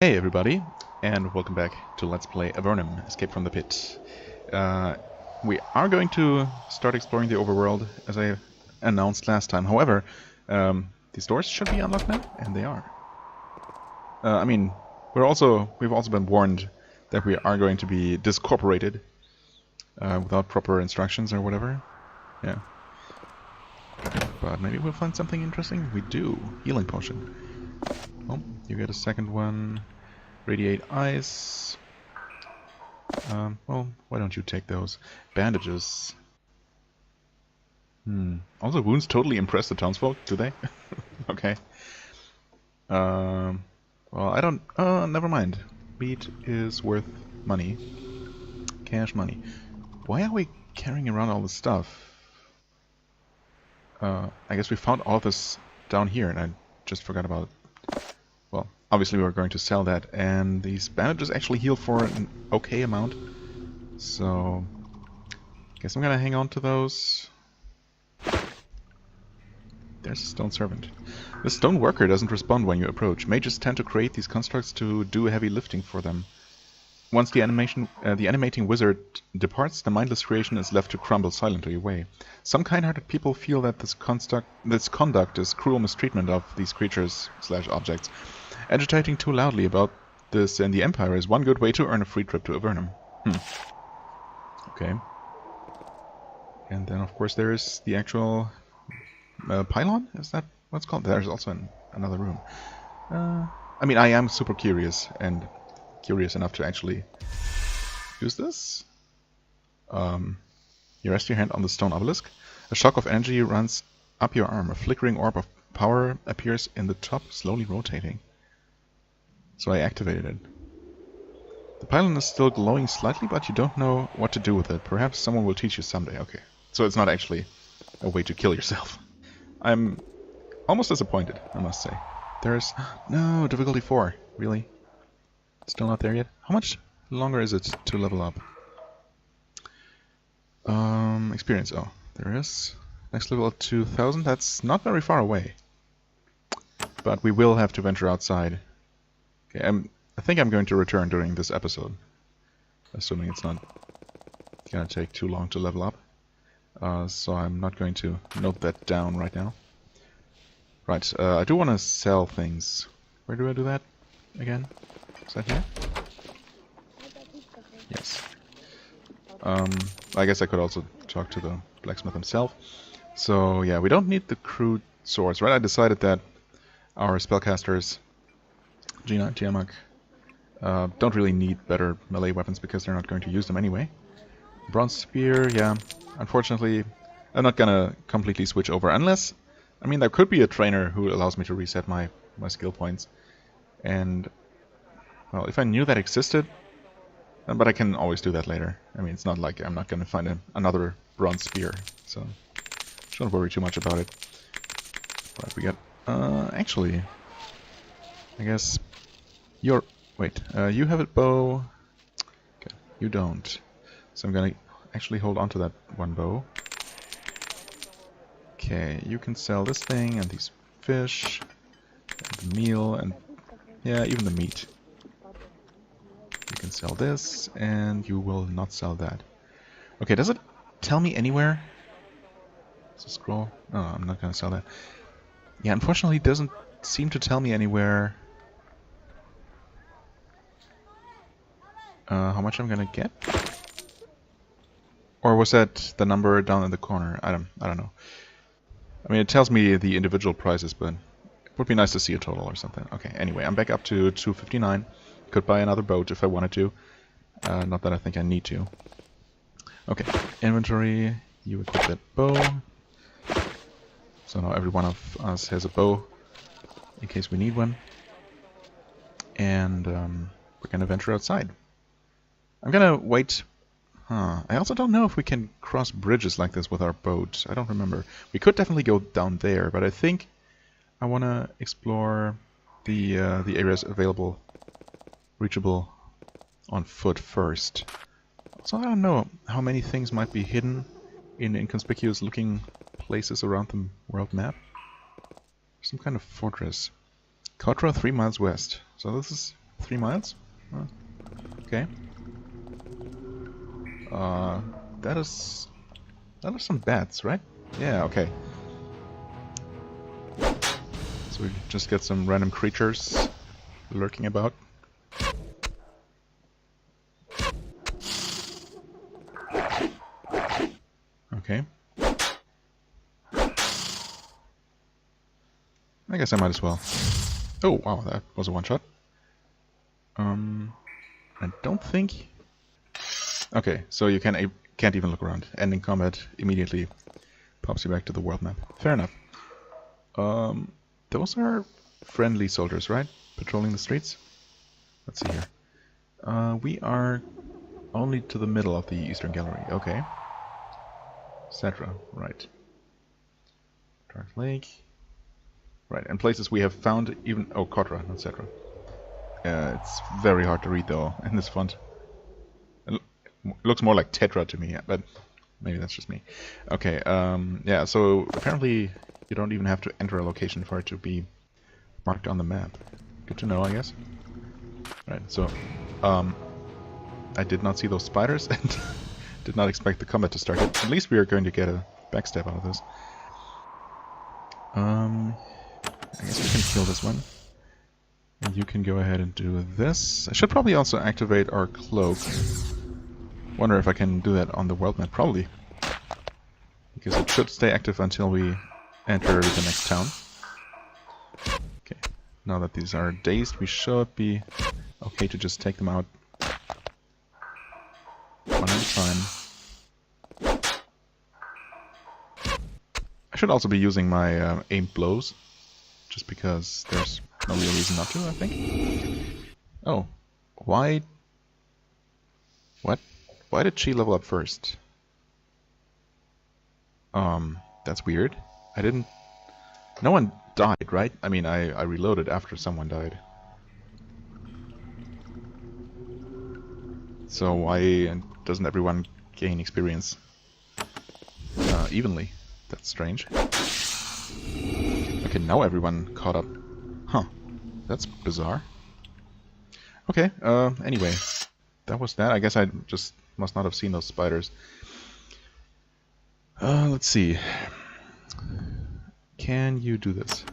Hey everybody, and welcome back to Let's Play Avernum, Escape from the Pit. We are going to start exploring the overworld, as I announced last time. However, these doors should be unlocked now, and they are. I mean, we've also been warned that we are going to be discorporated without proper instructions or whatever. Yeah. But maybe we'll find something interesting. We do. Healing potion. Oh, you get a second one. Radiate ice. Well, why don't you take those? Bandages. Also, wounds totally impress the townsfolk, do they? Okay. Well, I don't... never mind. Meat is worth money. Cash money. Why are we carrying around all this stuff? I guess we found all this down here, and I just forgot about it. Well, obviously we were going to sell that, and these bandages actually heal for an okay amount. So, guess I'm gonna hang on to those. There's a stone servant. The stone worker doesn't respond when you approach. Mages tend to create these constructs to do heavy lifting for them. Once the animating wizard departs, the mindless creation is left to crumble silently away. Some kind-hearted people feel that this conduct is cruel mistreatment of these creatures/objects. Agitating too loudly about this in the Empire is one good way to earn a free trip to Avernum. Okay. And then, of course, there is the actual pylon? Is that what's called? There's also another room. I mean, I am super curious, and curious enough to actually use this. You rest your hand on the stone obelisk. A shock of energy runs up your arm. A flickering orb of power appears in the top, slowly rotating. So I activated it. The pylon is still glowing slightly, but you don't know what to do with it. Perhaps someone will teach you someday. Okay. So it's not actually a way to kill yourself. I'm almost disappointed, I must say. There's... No, difficulty 4. Really? Still not there yet? How much longer is it to level up? Experience. Oh, there is. Next level at 2000. That's not very far away. But we will have to venture outside. Okay, I think I'm going to return during this episode. Assuming it's not gonna take too long to level up. So I'm not going to note that down right now. Right, I do want to sell things. Where do I do that again? Is that here? Yes. I guess I could also talk to the blacksmith himself. So yeah, we don't need the crude swords, right? I decided that our spellcasters, Gina and Tiamak, don't really need better melee weapons because they're not going to use them anyway. Bronze spear, yeah. Unfortunately, I'm not gonna completely switch over unless... I mean, there could be a trainer who allows me to reset my skill points. And... well, if I knew that existed... but I can always do that later. I mean, it's not like I'm not gonna find another bronze spear. So, shouldn't worry too much about it. Right, we got... actually... I guess... you're... wait, you have a bow... okay, you don't. So I'm gonna actually hold on to that one bow. Okay, you can sell this thing and these fish, and the meal, and yeah, even the meat. You can sell this, and you will not sell that. Okay, does it tell me anywhere? Is a scroll? Oh, I'm not gonna sell that. Yeah, unfortunately, it doesn't seem to tell me anywhere how much I'm gonna get. Or was that the number down in the corner? I don't know. I mean, it tells me the individual prices, but it would be nice to see a total or something. Okay, anyway, I'm back up to 259. Could buy another boat if I wanted to. Not that I think I need to. Okay, inventory. You equip that bow. So now every one of us has a bow in case we need one. And we're gonna venture outside. I'm gonna wait... I also don't know if we can cross bridges like this with our boat. I don't remember. We could definitely go down there, but I think I want to explore the areas available, reachable on foot first. So I don't know how many things might be hidden in inconspicuous looking places around the world map. Some kind of fortress. Kotra 3 miles west. So this is 3 miles? Okay. That is some bats, right? Yeah, okay. So we just get some random creatures lurking about. Okay. I guess I might as well. Oh, wow, that was a one-shot. I don't think... Okay, so you can't even look around. Ending combat immediately pops you back to the world map. Fair enough. Those are friendly soldiers, right? Patrolling the streets? Let's see here. We are only to the middle of the Eastern Gallery. Okay. Etc. Right. Dark Lake. Right, and places we have found even... Oh, Kotra, not Cetra. It's very hard to read, though, in this font. It looks more like Tetra to me, but maybe that's just me. Okay, yeah, so apparently you don't even have to enter a location for it to be marked on the map. Good to know, I guess. Right, so, I did not see those spiders, and did not expect the combat to start yet. At least we are going to get a backstab out of this. I guess we can kill this one. And you can go ahead and do this. I should probably also activate our cloak. Wonder if I can do that on the world map. Probably. Because it should stay active until we enter the next town. Okay. Now that these are dazed, we should be okay to just take them out one at a time. I should also be using my aimed blows. Just because there's no real reason not to, I think. Oh. Why... What? Why did she level up first? That's weird. I didn't... No one died, right? I mean, I reloaded after someone died. So why doesn't everyone gain experience evenly? That's strange. Okay, now everyone caught up. Huh. That's bizarre. Okay, anyway. That was that. I guess I just must not have seen those spiders. Let's see. Can you do this?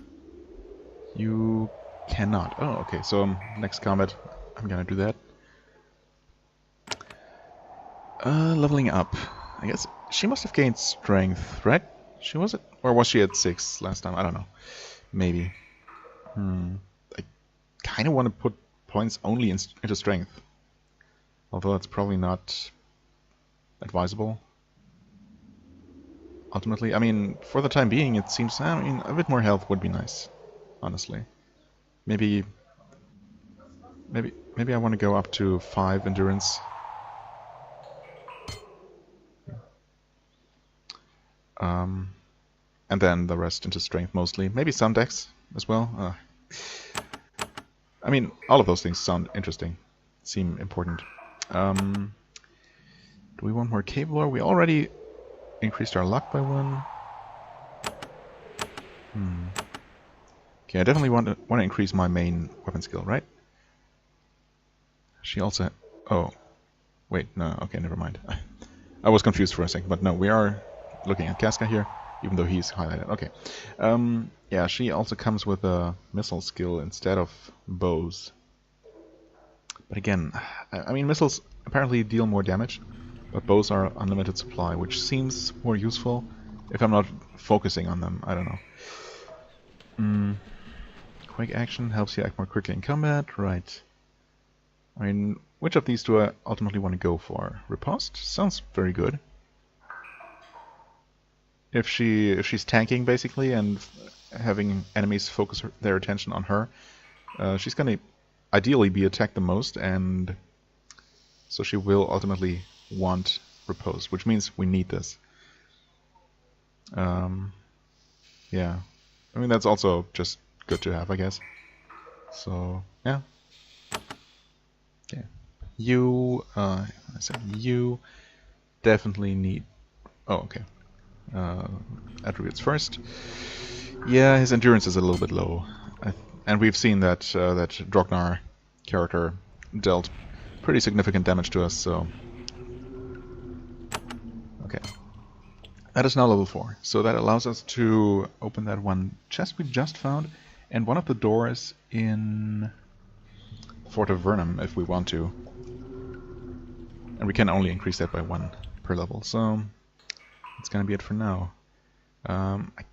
You cannot. Oh, okay, so next combat I'm gonna do that. Leveling up. I guess she must have gained strength, right? She was at... Or was she at 6 last time? I don't know. Maybe. I kind of want to put points only into strength. Although that's probably not advisable. Ultimately, I mean, for the time being, it seems... I mean, a bit more health would be nice. Honestly. Maybe I want to go up to 5 endurance. And then the rest into strength mostly. Maybe some dex as well. I mean, all of those things sound interesting. Seem important. Do we want more cave lore? We already increased our luck by 1. Okay, I definitely want to increase my main weapon skill, right? She also... Oh. Wait, no, okay, never mind. I was confused for a second, but no, we are looking at Casca here, even though he's highlighted. Okay. Yeah, she also comes with a missile skill instead of bows. But again, I mean, missiles apparently deal more damage, but bows are unlimited supply, which seems more useful if I'm not focusing on them. I don't know. Quick action helps you act more quickly in combat, right. I mean, which of these do I ultimately want to go for? Riposte? Sounds very good. If she's tanking basically and having enemies focus their attention on her, she's gonna ideally be attacked the most, and so she will ultimately want riposte, which means we need this. Yeah, I mean that's also just good to have, I guess. So yeah. I said you definitely need... Oh, okay. Attributes first. Yeah, his endurance is a little bit low. And we've seen that that Drognar character dealt pretty significant damage to us, so... Okay. That is now level 4, so that allows us to open that one chest we just found, and one of the doors in Fort Avernum if we want to. And we can only increase that by 1 per level, so that's gonna be it for now. I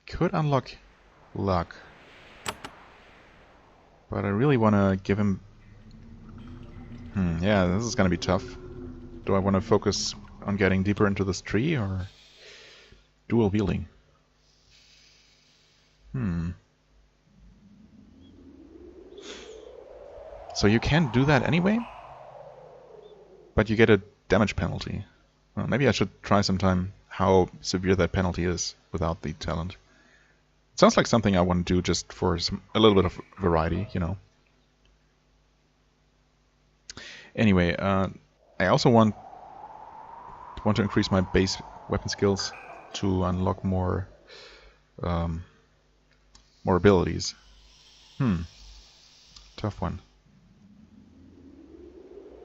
could unlock luck, but I really want to give him... yeah, this is gonna be tough. Do I want to focus on getting deeper into this tree, or dual wielding? So you can do that anyway, but you get a damage penalty. Well, maybe I should try sometime how severe that penalty is without the talent. It sounds like something I want to do just for a little bit of variety, you know. Anyway, I also want to increase my base weapon skills to unlock more abilities. Tough one.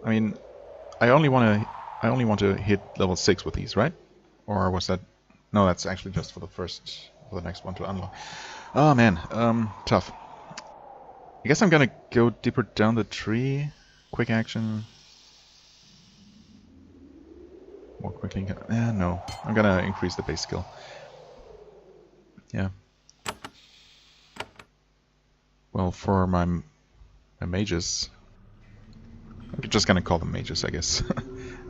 I mean, I only want to hit level 6 with these, right? Or was that... No, that's actually just for the next one to unlock. Oh man, tough. I guess I'm gonna go deeper down the tree. Quick action. More quickly. No, I'm gonna increase the base skill. Yeah. Well, for my mages, I'm just gonna call them mages, I guess.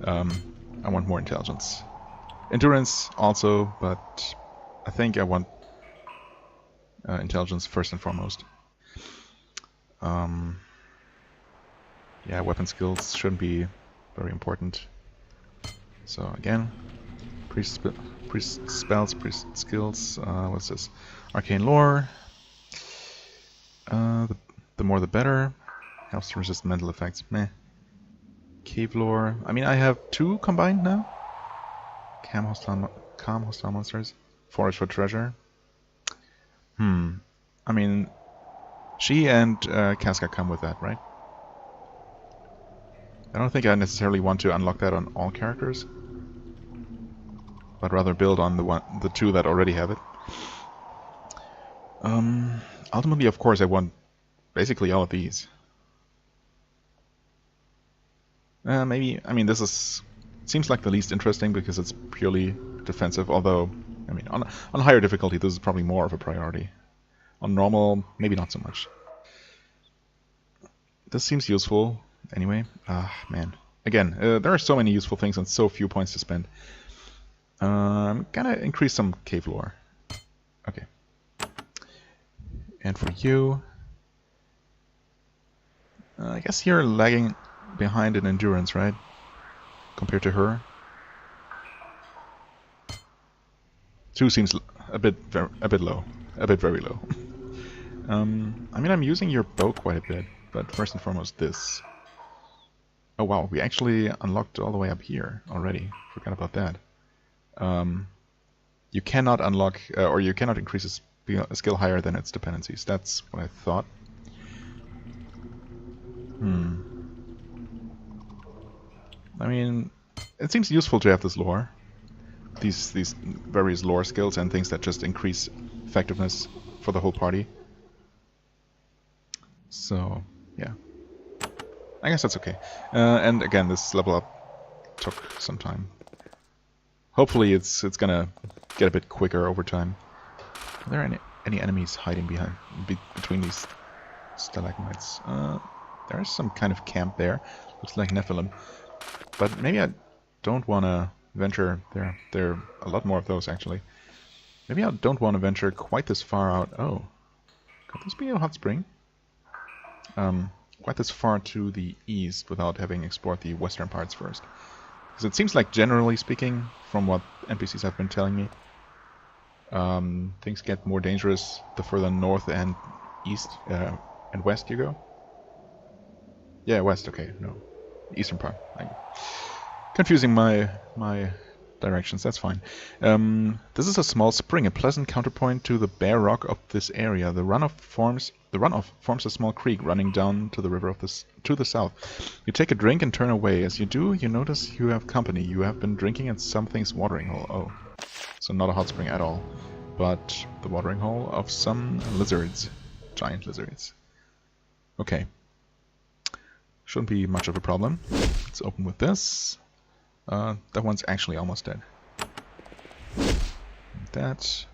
I want more intelligence. Endurance also, but I think I want intelligence first and foremost. Yeah, weapon skills shouldn't be very important. So again, priest spells, priest skills. What's this? Arcane lore. The more the better. Helps to resist mental effects. Meh. Cave lore. I mean, I have 2 combined now. Calm hostile monsters. Forage for treasure. I mean, she and Casca come with that, right? I don't think I necessarily want to unlock that on all characters, but rather build on the 2 that already have it. Ultimately, of course, I want basically all of these. Maybe, I mean, seems like the least interesting because it's purely defensive, although, I mean, on higher difficulty this is probably more of a priority. On normal, maybe not so much. This seems useful, anyway. Man. Again, there are so many useful things and so few points to spend. I'm gonna increase some cave lore. Okay. And for you... I guess you're lagging behind in endurance, right? Compared to her. 2 seems a bit low. A bit very low. I mean, I'm using your bow quite a bit, but first and foremost this. Oh wow, we actually unlocked all the way up here already. Forgot about that. You cannot unlock, or you cannot increase a skill higher than its dependencies. That's what I thought. I mean, it seems useful to have this lore. These various lore skills and things that just increase effectiveness for the whole party. So, yeah. I guess that's okay. And again, this level up took some time. Hopefully it's gonna get a bit quicker over time. Are there any enemies hiding between these stalagmites? There is some kind of camp there. Looks like Nephilim. But maybe I don't want to venture there. There are a lot more of those, actually. Maybe I don't want to venture quite this far out. Oh. Could this be a hot spring? Quite this far to the east without having explored the western parts first. Because it seems like, generally speaking, from what NPCs have been telling me, things get more dangerous the further north and east and west you go. Yeah, west, okay, no. Eastern part. I'm confusing my directions, that's fine. This is a small spring, a pleasant counterpoint to the bare rock of this area. The runoff forms a small creek running down to the river to the south. You take a drink and turn away. As you do, you notice you have company. You have been drinking at something's watering hole. Oh, so not a hot spring at all, but the watering hole of some lizards, giant lizards. Okay, shouldn't be much of a problem. Let's open with this. That one's actually almost dead. That.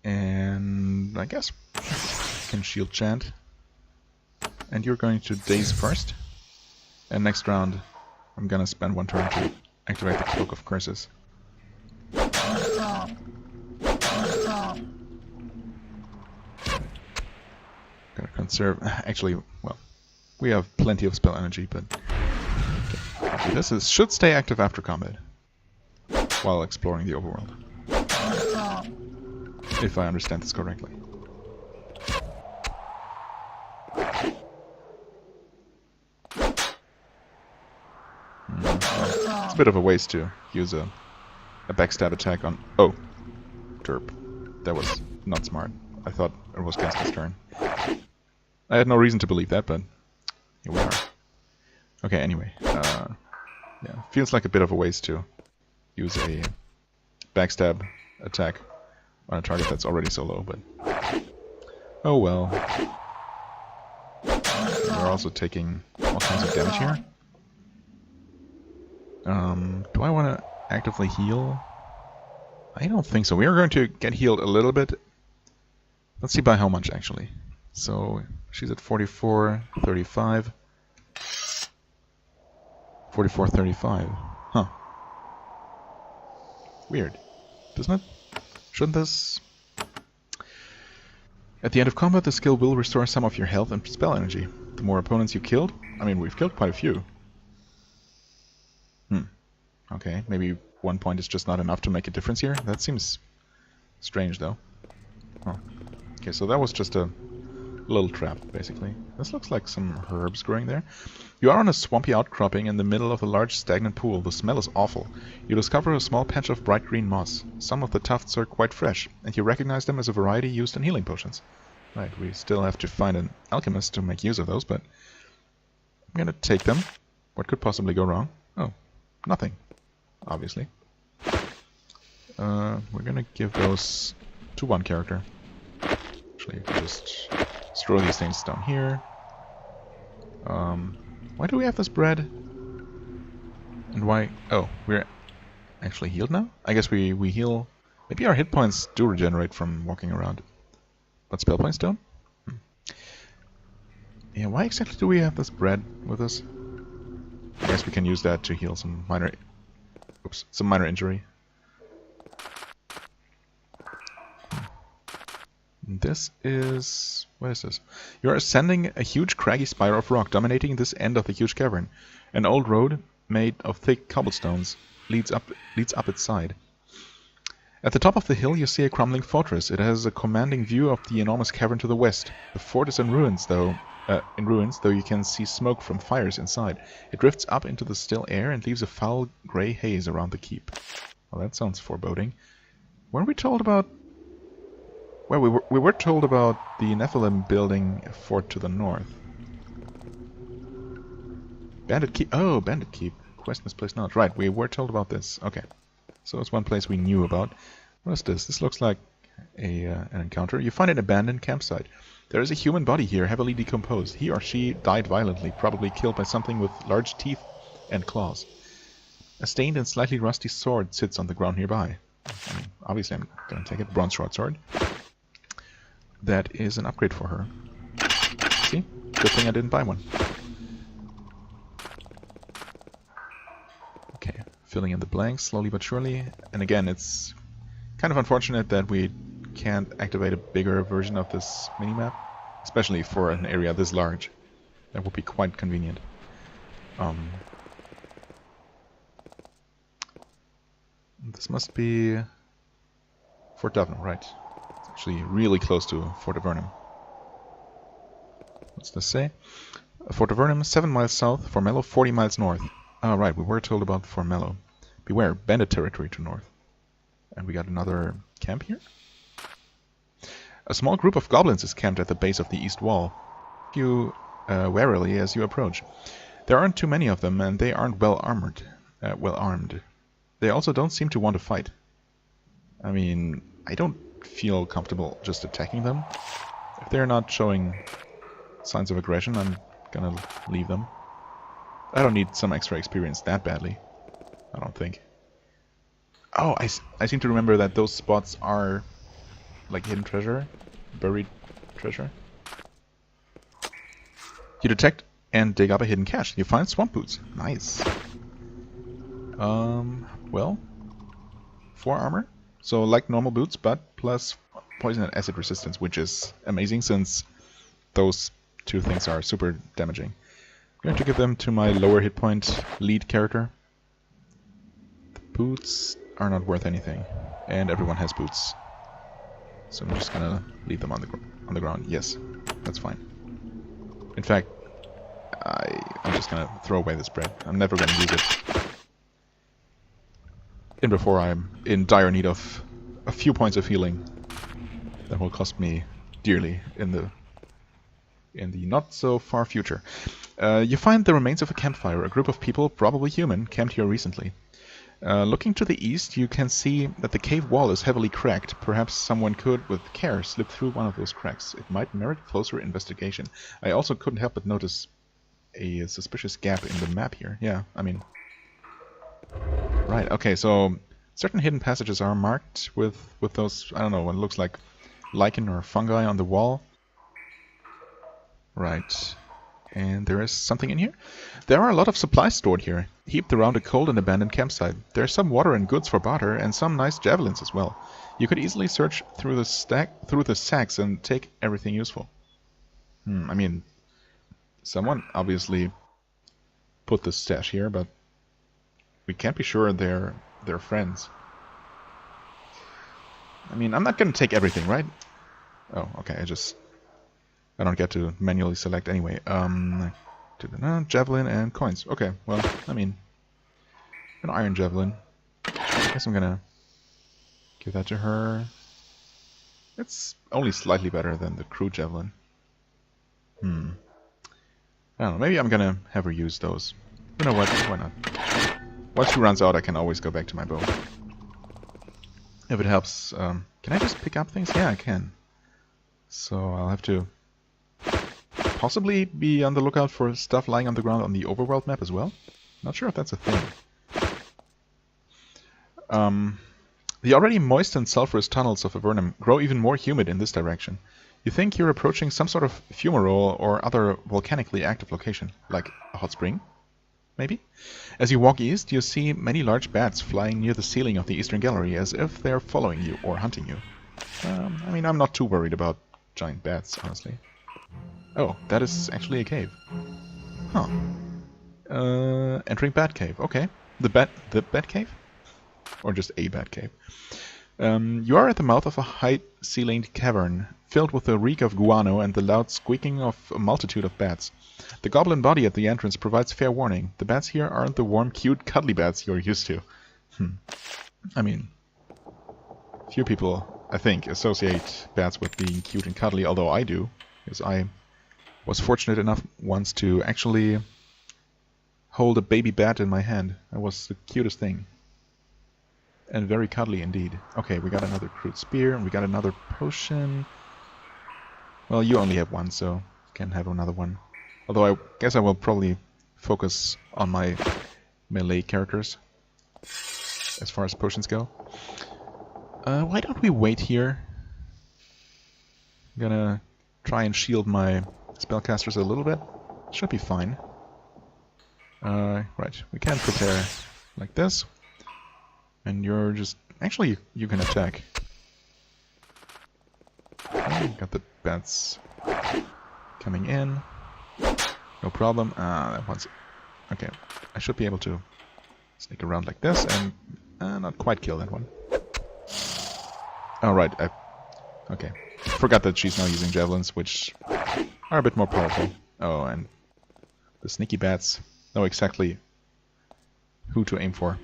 And I guess I can shield chant. And you're going to daze first. And next round, I'm gonna spend one turn to activate the Cloak of Curses. Gotta conserve. Actually, well, we have plenty of spell energy, but. Okay, this should stay active after combat, while exploring the overworld. If I understand this correctly. Well, it's a bit of a waste to use a backstab attack on... Oh, derp. That was not smart. I thought it was Casca's turn. I had no reason to believe that, but here we are. Okay, anyway. Yeah, feels like a bit of a waste to use a backstab attack on a target that's already so low, but oh well. We're also taking all kinds of damage here. Do I want to actively heal? I don't think so. We are going to get healed a little bit. Let's see by how much, actually. So, she's at 44, 35. 44, 35. Huh. Weird. Doesn't it? Shouldn't this... At the end of combat, the skill will restore some of your health and spell energy. The more opponents you killed... I mean, we've killed quite a few. Okay, maybe 1 point is just not enough to make a difference here? That seems strange, though. Oh. Okay, so that was just a little trap, basically. This looks like some herbs growing there. You are on a swampy outcropping in the middle of a large stagnant pool. The smell is awful. You discover a small patch of bright green moss. Some of the tufts are quite fresh, and you recognize them as a variety used in healing potions. Right, we still have to find an alchemist to make use of those, but I'm gonna take them. What could possibly go wrong? Oh, nothing, obviously. We're gonna give those to one character. Actually, just throw these things down here. Why do we have this bread? And why... Oh, we're actually healed now? I guess we heal... Maybe our hit points do regenerate from walking around. But spell points don't? Yeah, why exactly do we have this bread with us? I guess we can use that to heal some minor... Oops, some minor injury. This is... What is this? You are ascending a huge craggy spire of rock dominating this end of the huge cavern. An old road made of thick cobblestones leads up its side. At the top of the hill you see a crumbling fortress. It has a commanding view of the enormous cavern to the west. The fort is in ruins, though you can see smoke from fires inside. It drifts up into the still air and leaves a foul grey haze around the keep. Well, that sounds foreboding. Weren't we told about... Well, we were told about the Nephilim building a fort to the north. Bandit Keep. Oh, Bandit Keep. Quest misplaced knowledge. Right, we were told about this. Okay. So it's one place we knew about. What is this? This looks like an encounter. You find an abandoned campsite. There is a human body here, heavily decomposed. He or she died violently, probably killed by something with large teeth and claws. A stained and slightly rusty sword sits on the ground nearby. I mean, obviously I'm going to take it. Bronze short sword. That is an upgrade for her. See? Good thing I didn't buy one. Okay, filling in the blanks slowly but surely. And again, it's kind of unfortunate that we can't activate a bigger version of this minimap, especially for an area this large. That would be quite convenient. This must be Fort Avernum, right? It's actually really close to Fort Avernum. What's this say? Fort Avernum, 7 miles south, Formello, 40 miles north. Oh, right, we were told about Formello. Beware, bandit territory to north. And we got another camp here. A small group of goblins is camped at the base of the east wall. You warily as you approach. There aren't too many of them, and they aren't well armed. They also don't seem to want to fight. I mean, I don't feel comfortable just attacking them. If they're not showing signs of aggression, I'm gonna leave them. I don't need some extra experience that badly. I don't think. Oh, I seem to remember that those spots are like hidden treasure, buried treasure. You detect and dig up a hidden cache. You find swamp boots. Nice. Well, 4 armor. So like normal boots, but plus poison and acid resistance, which is amazing since those two things are super damaging. I'm going to give them to my lower hit point lead character. The boots are not worth anything, and everyone has boots. So I'm just gonna leave them on the ground. Yes, that's fine. In fact, I'm just gonna throw away this bread. I'm never gonna use it. And before I'm in dire need of a few points of healing, that will cost me dearly in the not so far future. You find the remains of a campfire. A group of people, probably human, camped here recently. Looking to the east, you can see that the cave wall is heavily cracked. Perhaps someone could, with care, slip through one of those cracks. It might merit closer investigation. I also couldn't help but notice a suspicious gap in the map here. Yeah, I mean... Right, okay, so certain hidden passages are marked with those, I don't know, what looks like lichen or fungi on the wall. Right. And there is something in here. There are a lot of supplies stored here, heaped around a cold and abandoned campsite. There's some water and goods for barter, and some nice javelins as well. You could easily search through the sacks and take everything useful. I mean, someone obviously put this stash here, but we can't be sure they're friends. I mean, I'm not gonna take everything, right? Oh, okay, I don't get to manually select anyway. Javelin and coins. Okay, well, I mean, an iron javelin. I guess I'm gonna give that to her. It's only slightly better than the crude javelin. I don't know, maybe I'm gonna have her use those. You know what, why not? Once she runs out, I can always go back to my bow. If it helps, can I just pick up things? Yeah, I can. So I'll have to possibly be on the lookout for stuff lying on the ground on the overworld map as well. Not sure if that's a thing. The already moist and sulfurous tunnels of Avernum grow even more humid in this direction. You think you're approaching some sort of fumarole or other volcanically active location, like a hot spring? Maybe? As you walk east, you see many large bats flying near the ceiling of the eastern gallery, as if they're following you or hunting you. I mean, I'm not too worried about giant bats, honestly. Oh, that is actually a cave. Huh. Entering Bat Cave. Okay. The Bat Cave? Or just a Bat Cave. You are at the mouth of a high-ceilinged cavern, filled with the reek of guano and the loud squeaking of a multitude of bats. The goblin body at the entrance provides fair warning. The bats here aren't the warm, cute, cuddly bats you're used to. I mean, few people, I think, associate bats with being cute and cuddly, although I do, because I was fortunate enough once to actually hold a baby bat in my hand. That was the cutest thing. And very cuddly indeed. Okay, we got another crude spear, and we got another potion. Well, you only have one, so you can have another one. Although I guess I will probably focus on my melee characters as far as potions go. Why don't we wait here? I'm gonna try and shield my spellcasters a little bit. Should be fine. Right, we can prepare like this. And you're just... Actually, you can attack. Okay, got the bats coming in. No problem. That one's... Okay, I should be able to sneak around like this and not quite kill that one. Alright, okay. Forgot that she's now using javelins, which are a bit more powerful. Oh, and the sneaky bats know exactly who to aim for.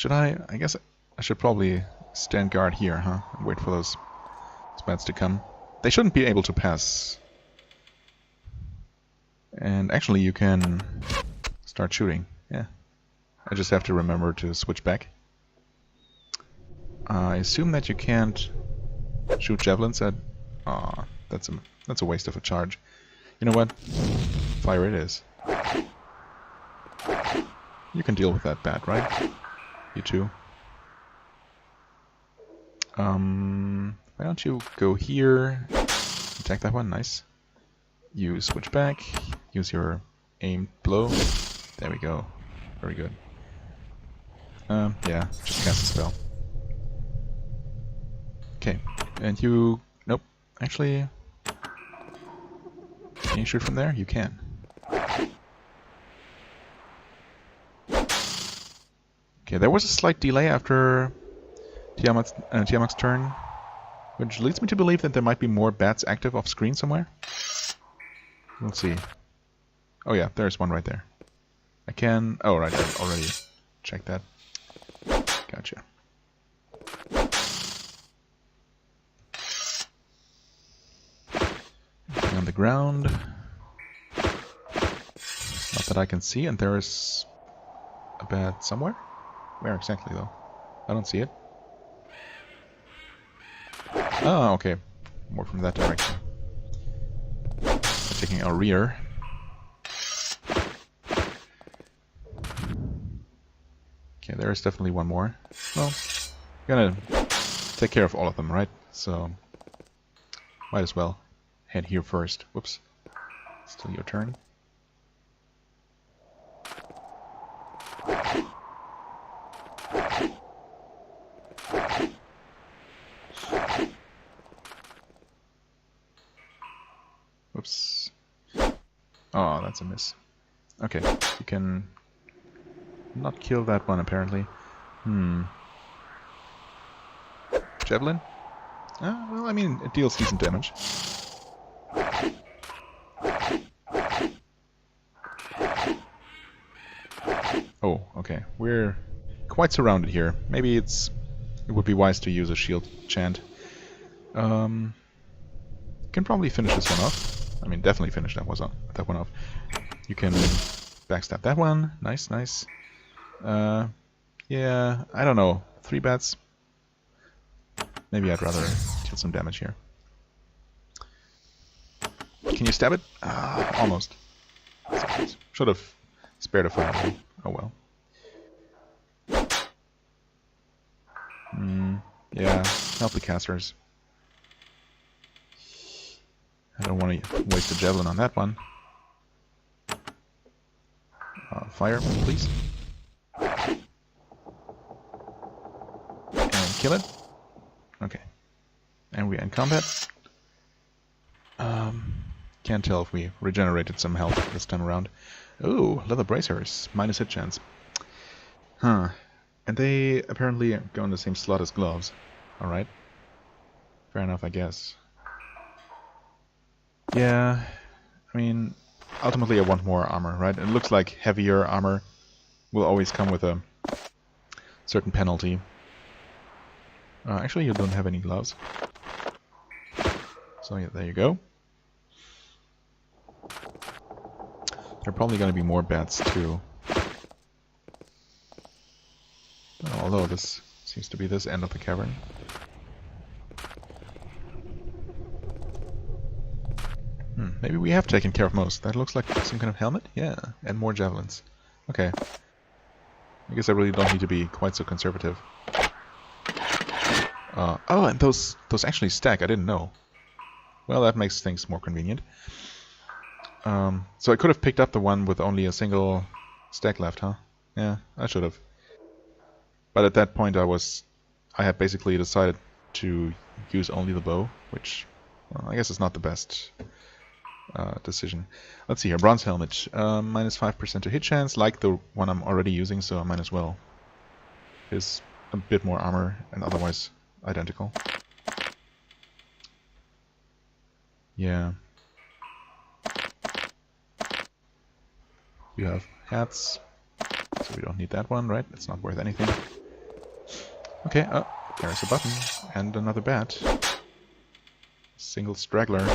Should I? I guess I should probably stand guard here, huh? And wait for those bats to come. They shouldn't be able to pass. And actually, you can start shooting. Yeah. I just have to remember to switch back. I assume that you can't shoot javelins at... Aw, that's a waste of a charge. You know what? Fire it is. You can deal with that bat, right? You too. Why don't you go here? Attack that one, nice. You switch back, use your aimed blow. There we go. Very good. Yeah, just cast a spell. Okay, and you... Nope, actually... Can you shoot from there? You can. Okay, there was a slight delay after Tiamat's turn, which leads me to believe that there might be more bats active off screen somewhere. Let's see. Oh yeah, there's one right there. I can... Oh right, I already checked that. Gotcha. On the ground. Not that I can see, and there is a bat somewhere? Where exactly though? I don't see it. Oh, okay. More from that direction. Taking our rear. Okay, there is definitely one more. Well, gonna take care of all of them, right? So, might as well head here first. Whoops. Still your turn. Whoops. Oh, that's a miss. Okay, you can not kill that one apparently. Javelin? Well, I mean, it deals decent damage. Oh, okay. We're quite surrounded here. Maybe it would be wise to use a shield chant. Can probably finish this one off. I mean, definitely finish that one off. You can backstab that one. Nice, nice. Yeah, I don't know. 3 bats. Maybe I'd rather deal some damage here. Can you stab it? Almost. Should have spared a fireball. Oh well. Yeah, help the casters. I don't want to waste a javelin on that one. Fire, please. And kill it. Okay. And we're in combat. Can't tell if we regenerated some health this time around. Ooh, leather bracers. Minus hit chance. Huh. And they apparently go in the same slot as gloves. Alright. Fair enough, I guess. Yeah. I mean, ultimately I want more armor, right? It looks like heavier armor will always come with a certain penalty. Actually, you don't have any gloves. So yeah, there you go. There are probably going to be more bats too. Although this seems to be this end of the cavern. Maybe we have taken care of most. That looks like some kind of helmet? Yeah, and more javelins. Okay. I guess I really don't need to be quite so conservative. Oh, and those actually stack. I didn't know. Well, that makes things more convenient. So I could have picked up the one with only a single stack left, huh? Yeah, I should have. But at that point I had basically decided to use only the bow, which, well, I guess is not the best decision. Let's see here, bronze helmet, minus 5% to hit chance, like the one I'm already using, so I might as well. Is a bit more armor and otherwise identical. Yeah. You have hats, so we don't need that one, right? It's not worth anything. Okay, there's a button and another bat. Single straggler.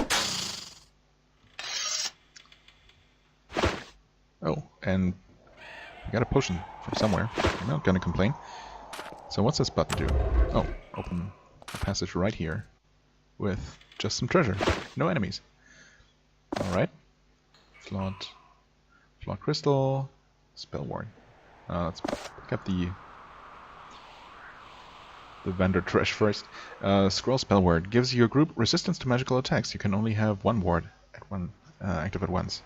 Oh, and we got a potion from somewhere. I'm not gonna complain. So what's this button do? Oh, open a passage right here with just some treasure. No enemies. Alright. Flawed crystal. Spell ward. Let's pick up the vendor trash first. Scroll spell ward gives your group resistance to magical attacks. You can only have one ward active at once.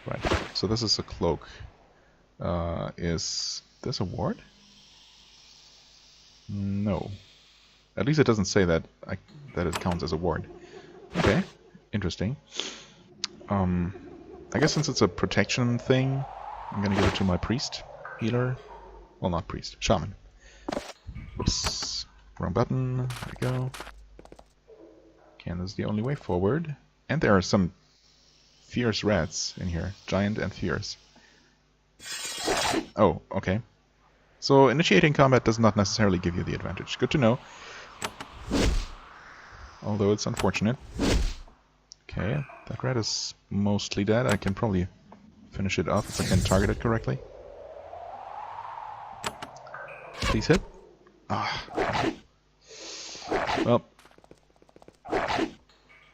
Right. So this is a cloak. Is this a ward? No. At least it doesn't say that that it counts as a ward. Okay. Interesting. I guess since it's a protection thing, I'm gonna give it to my priest. Healer. Well, not priest. Shaman. Whoops. Wrong button. There we go. Okay, and this is the only way forward. And there are some fierce rats in here. Giant and fierce. Oh, okay. So initiating combat does not necessarily give you the advantage. Good to know. Although it's unfortunate. Okay, that rat is mostly dead. I can probably finish it off if I can target it correctly. Please hit. Ah. Okay. Well.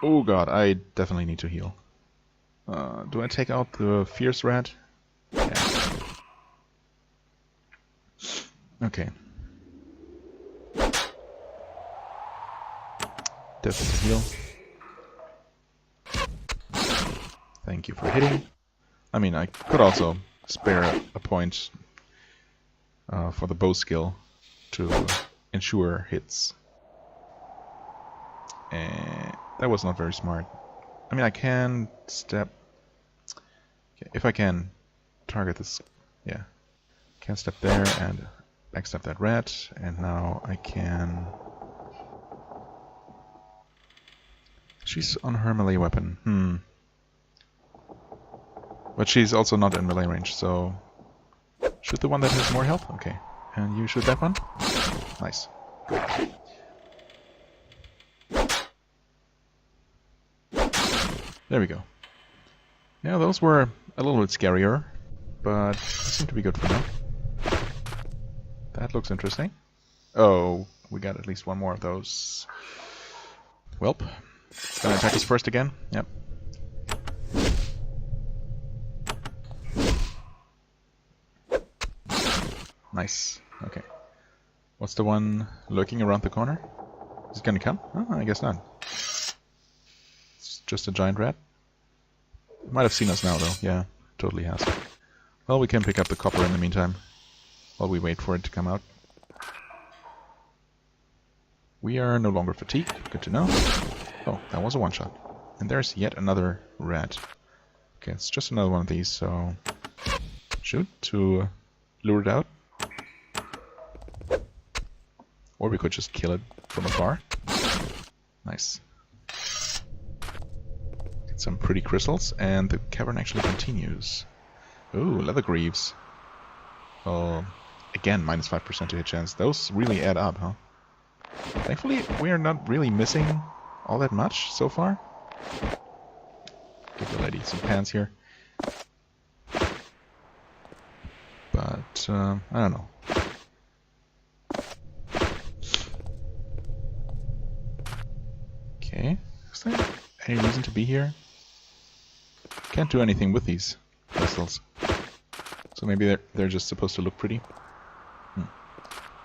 Oh god, I definitely need to heal. Do I take out the fierce rat? Yeah. Okay. Definitely heal. Thank you for hitting. I mean, I could also spare a point for the bow skill to ensure hits. That was not very smart. I mean, I can step... Okay, if I can target this... Yeah. Can step there and backstab that rat. And now I can... She's on her melee weapon. But she's also not in melee range, so... Shoot the one that has more health? Okay. And you shoot that one? Nice. Good. There we go. Yeah, those were a little bit scarier, but seem to be good for now. That looks interesting. Oh, we got at least one more of those. Welp. It's gonna attack us first again. Yep. Nice. Okay. What's the one lurking around the corner? Is it gonna come? Oh, I guess not. It's just a giant rat. It might have seen us now, though. Yeah, totally has. Well, we can pick up the copper in the meantime, while we wait for it to come out. We are no longer fatigued. Good to know. Oh, that was a one-shot. And there's yet another rat. Okay, it's just another one of these, so... Shoot to lure it out. Or we could just kill it from afar. Nice. Get some pretty crystals, and the cavern actually continues. Ooh, leather greaves. Well, again, minus 5% to hit chance. Those really add up, huh? Thankfully, we are not really missing all that much so far. Give the lady some pants here. But, I don't know. Okay, is there any reason to be here? Can't do anything with these crystals. So maybe they're just supposed to look pretty.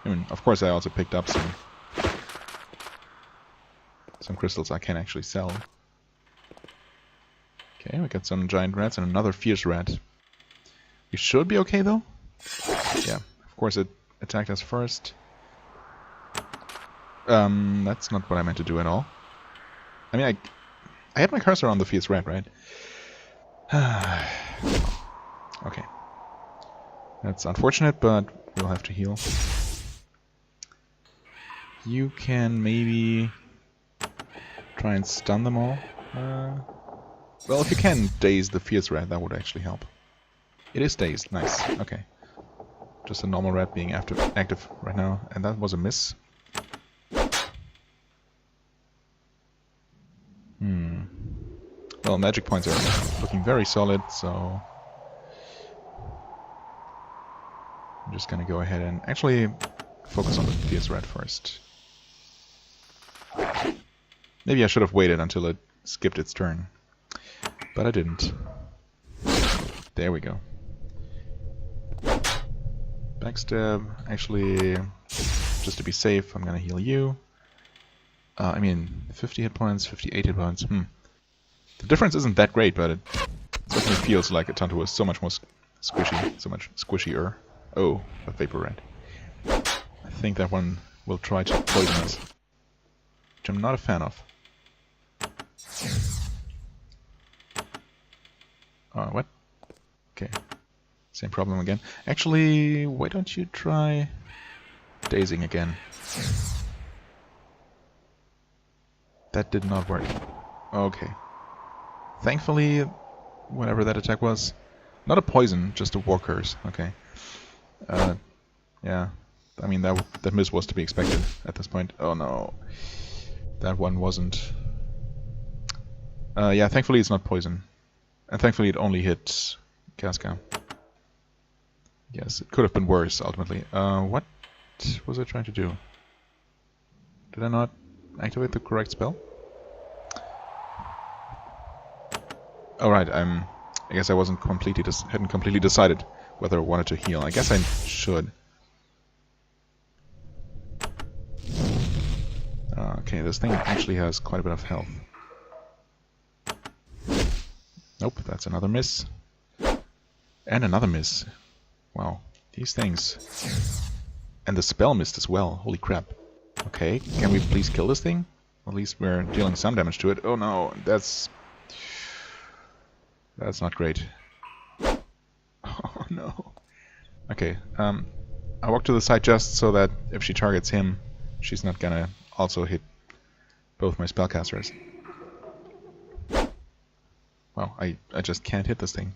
I mean, of course I also picked up some crystals I can actually sell. Okay, we got some giant rats and another fierce rat. We should be okay though. Yeah, of course it attacked us first. That's not what I meant to do at all. I mean, I had my cursor on the fierce rat, right? Okay. That's unfortunate, but we'll have to heal. You can maybe try and stun them all. Well, if you can daze the fierce rat, that would actually help. It is dazed. Nice. Okay. Just a normal rat being active right now, and that was a miss. Well, magic points are looking very solid, so I'm just gonna go ahead and actually focus on the fierce rat first. Maybe I should have waited until it skipped its turn, but I didn't. There we go. Backstab. Actually, just to be safe, I'm gonna heal you. I mean, 50 hit points, 58 hit points. The difference isn't that great, but it certainly feels like a Tanto was so much more squishy, so much squishier. Oh, a Vapor Rat. I think that one will try to poison us, which I'm not a fan of. What? Okay. Same problem again. Actually, why don't you try dazing again? That did not work. Okay. Thankfully, whatever that attack was, not a poison, just a war curse. Okay. Yeah. I mean, that miss was to be expected at this point. Oh no. That one wasn't. Yeah, thankfully it's not poison. And thankfully it only hit Casca. Yes, it could have been worse, ultimately. What was I trying to do? Did I not activate the correct spell? Alright, I guess I wasn't hadn't completely decided whether I wanted to heal. I guess I should. Okay, this thing actually has quite a bit of health. Nope, that's another miss. And another miss. Wow, these things. And the spell missed as well, holy crap. Okay, can we please kill this thing? At least we're dealing some damage to it. Oh no, that's not great. Oh no. Okay, I walk to the side just so that if she targets him, she's not gonna also hit both my spellcasters. Wow, I just can't hit this thing.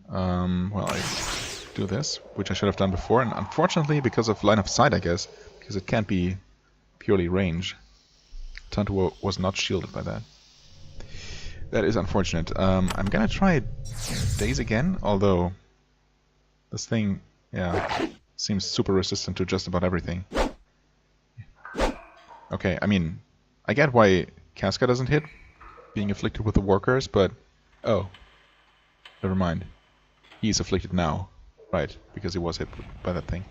Well, I do this, which I should have done before, and unfortunately, because of line of sight, I guess, because it can't be purely range, Tanto was not shielded by that. That is unfortunate. I'm gonna try Daze again, although this thing, yeah, seems super resistant to just about everything. Okay, I mean, I get why Casca doesn't hit, being afflicted with the war curse, but oh, never mind. He's afflicted now, right? Because he was hit by that thing.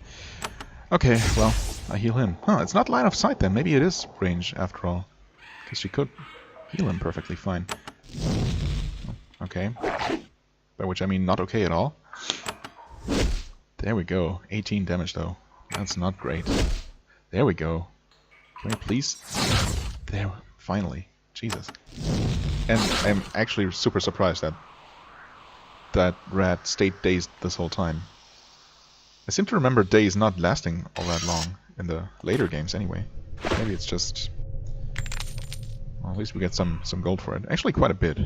Okay, well, I heal him. Huh, it's not line of sight then. Maybe it is range after all, because she could heal him perfectly fine. Okay, by which I mean not okay at all. There we go. 18 damage though. That's not great. There we go. Can we please? There, finally. Jesus. And I'm actually super surprised that rat stayed dazed this whole time. I seem to remember daze not lasting all that long in the later games anyway. Maybe it's just... Well, at least we get some gold for it. Actually quite a bit.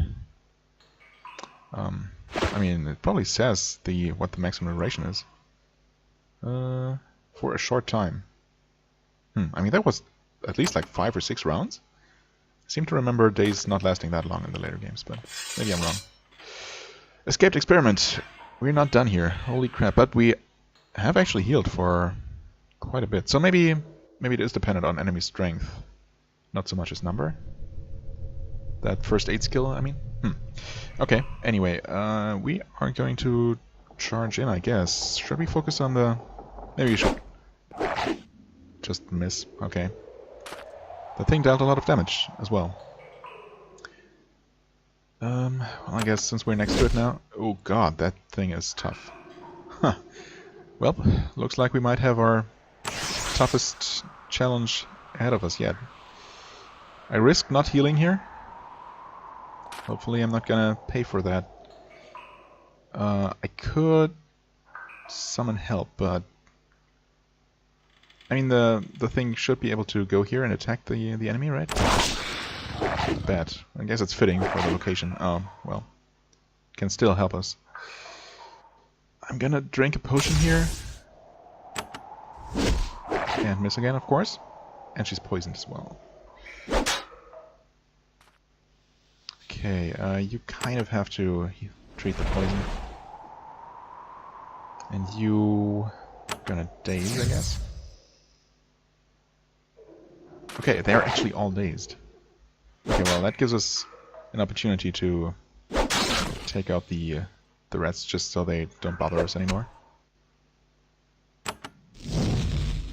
I mean, it probably says what the maximum duration is. For a short time. I mean, that was at least like 5 or 6 rounds. I seem to remember days not lasting that long in the later games, but maybe I'm wrong. Escaped experiment. We're not done here. Holy crap. But we have actually healed for quite a bit. So maybe it is dependent on enemy strength. Not so much his number. That first aid skill, I mean. Okay, anyway, we are going to charge in, I guess. Should we focus on the... Maybe we should... Just miss. Okay. The thing dealt a lot of damage as well. Well, I guess since we're next to it now... Oh god, that thing is tough. Huh. Well, looks like we might have our toughest challenge ahead of us yet. I risk not healing here. Hopefully I'm not gonna pay for that. I could summon help, but... I mean, the thing should be able to go here and attack the enemy, right? Bad. I guess it's fitting for the location. Oh, well. Can still help us. I'm gonna drink a potion here. And miss again, of course. And she's poisoned as well. Okay, you kind of have to treat the poison. And you... gonna daze, I guess? Okay, they're actually all dazed. Okay, well, that gives us an opportunity to take out the rats just so they don't bother us anymore.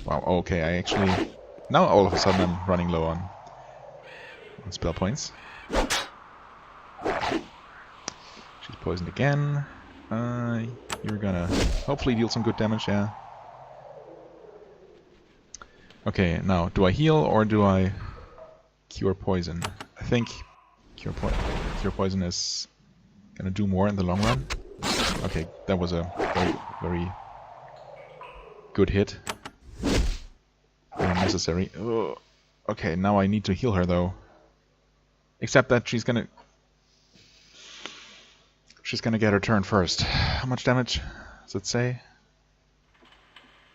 Wow, okay, I actually... Now all of a sudden I'm running low on spell points. She's poisoned again. You're gonna hopefully deal some good damage, yeah. Okay, now, do I heal or do I cure poison? I think cure poison is gonna do more in the long run. Okay, that was a very, very good hit. Very necessary. Ugh. Okay, now I need to heal her though. Except that she's gonna get her turn first. How much damage does it say?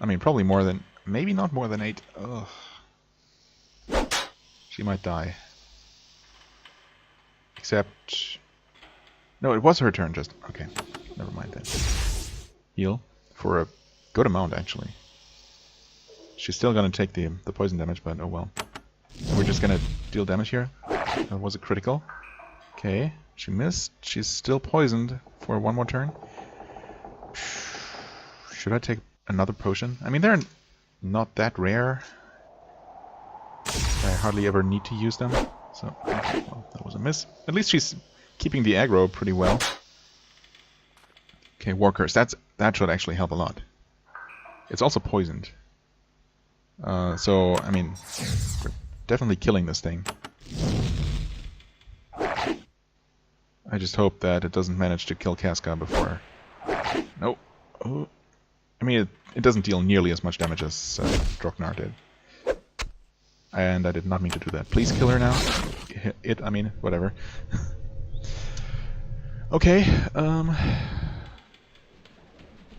I mean, probably more than... Maybe not more than 8. Ugh. She might die. Except... No, it was her turn just... Okay, never mind then. Heal. For a good amount, actually. She's still gonna take the poison damage, but oh well. We're just gonna deal damage here. That was a critical. Okay, she missed. She's still poisoned for one more turn. Should I take another potion? I mean, they're not that rare. I hardly ever need to use them. So, okay, well, that was a miss. At least she's keeping the aggro pretty well. Okay, War Curse. That should actually help a lot. It's also poisoned. So, I mean, we're definitely killing this thing. I just hope that it doesn't manage to kill Casca before... Nope. Oh. I mean, it doesn't deal nearly as much damage as Drognar did. And I did not mean to do that. Please kill her now. I mean, whatever. Okay,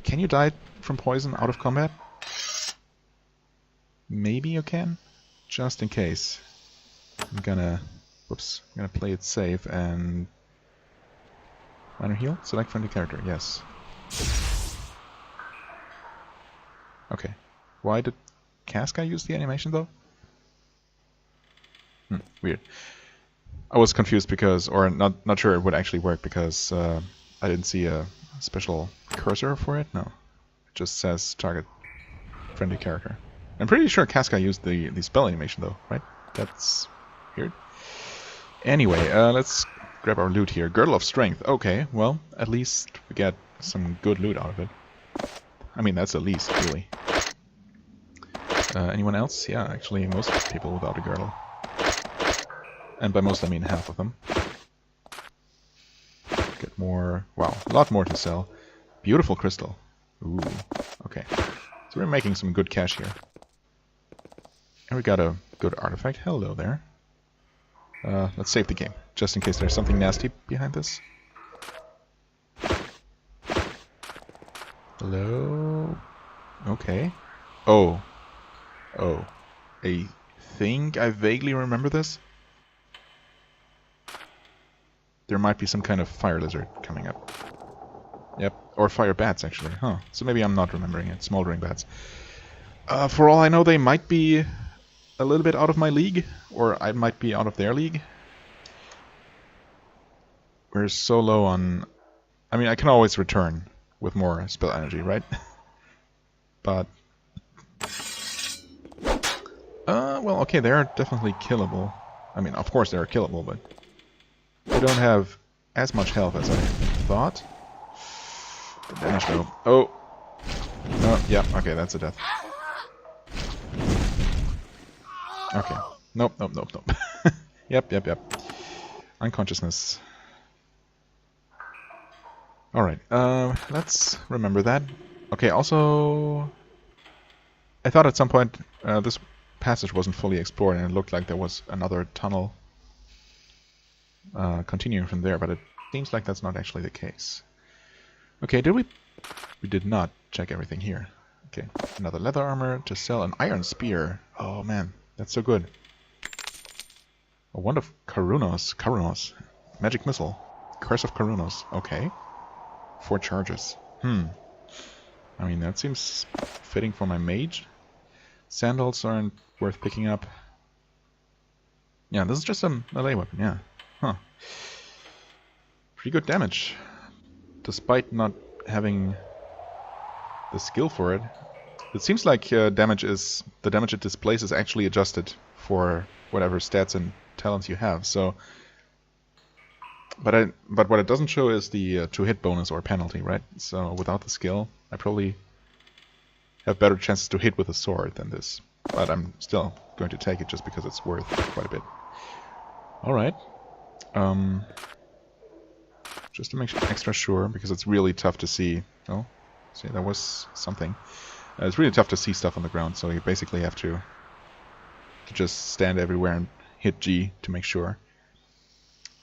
can you die from poison out of combat? Maybe you can? Just in case. I'm gonna play it safe and... Minor heal? Select friendly character, yes. Okay. Why did Casca use the animation though? Weird. I was confused because, or not sure it would actually work because I didn't see a special cursor for it. No. It just says target friendly character. I'm pretty sure Casca used the spell animation though, right? That's weird. Anyway, let's grab our loot here. Girdle of Strength. Okay, well, at least we get some good loot out of it. I mean, that's the least, really. Anyone else? Yeah, actually, most people without a girdle. And by most, I mean half of them. Get more... Wow, a lot more to sell. Beautiful crystal. Ooh, okay. So we're making some good cash here. And we got a good artifact. Hello there. Let's save the game, just in case there's something nasty behind this. Hello? Okay. Oh. Oh. I think I vaguely remember this. There might be some kind of fire lizard coming up. Yep. Or fire bats, actually. Huh. So maybe I'm not remembering it. Smoldering bats. For all I know, they might be a little bit out of my league. Or I might be out of their league. We're so low on... I mean, I can always return with more spell energy, right? But... well, okay, they're definitely killable. I mean, of course they're killable, but... They don't have as much health as I thought. The damage though. Oh! Oh, yeah, okay, that's a death. Okay. Nope, nope, nope, nope. Yep. Unconsciousness. Alright, let's remember that. Okay, also... I thought at some point this passage wasn't fully explored and it looked like there was another tunnel continuing from there, but it seems like that's not actually the case. Okay, did we... We did not check everything here. Okay, another leather armor to sell, an iron spear. Oh man, that's so good. A wand of Karunos. Magic Missile. Curse of Coronos. Okay. 4 charges. I mean, that seems fitting for my mage. Sandals aren't worth picking up. Yeah, this is just a melee weapon, yeah. Huh. Pretty good damage. Despite not having the skill for it. It seems like the damage it displays is actually adjusted for whatever stats and talents you have. So, but what it doesn't show is the to-hit bonus or penalty, right? So without the skill, I probably have better chances to hit with a sword than this. But I'm still going to take it just because it's worth quite a bit. Alright. Just to make extra sure, because it's really tough to see. Oh, see, that was something. It's really tough to see stuff on the ground, so you basically have to just stand everywhere and hit G to make sure.